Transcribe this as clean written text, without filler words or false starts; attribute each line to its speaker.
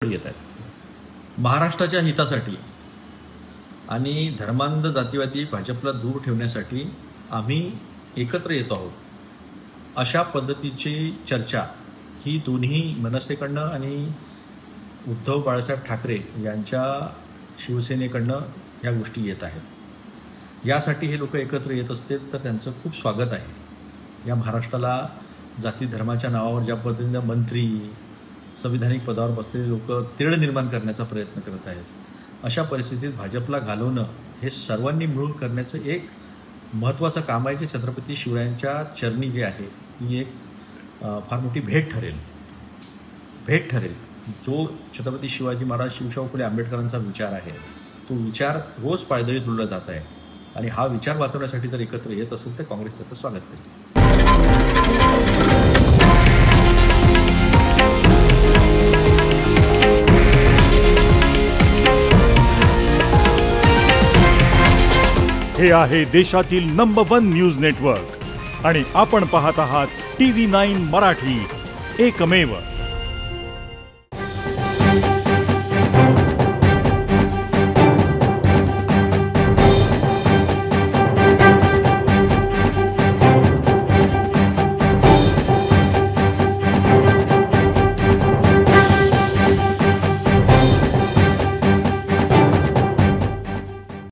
Speaker 1: येत आहेत। महाराष्ट्राच्या हितासाठी आणि धर्मांध जातीवादी भाजपला दूर ठेवण्यासाठी आम्ही एकत्र येतो आहोत, अशा पद्धतीची चर्चा ही दोन्ही मनसेकडनं आणि उद्धव बाळासाहेब ठाकरे यांच्या शिवसेनेकडनं या गोष्टी येत आहेत। यासाठी हे लोक एकत्र येत असतील तर त्यांचं खूप स्वागत आहे। या महाराष्ट्राला जाती धर्माच्या नावावर ज्या पद्धतीने मंत्री संविधानिक पदावर बसलेले लोक तेढ निर्माण करण्याचा प्रयत्न करत आहेत, अशा परिस्थितीत भाजपला घालवणं हे सर्वांनी मिळून करण्याचं एक महत्त्वाचं काम आहे, जे छत्रपती शिवरायांच्या चरणी जे आहे ती एक फार मोठी भेट ठरेल। जो छत्रपती शिवाजी महाराज शिवशाहू फुले आंबेडकरांचा विचार आहे, तो विचार रोज पायदळी तुडला जात आहे आणि हा विचार वाचवण्यासाठी जर एकत्र येत असेल तर काँग्रेस त्याचं स्वागत करेल।
Speaker 2: हे आहे देशातील नंबर 1 न्यूज नेटवर्क आणि आपण पाहत आहात TV9 मराठी, एकमेव।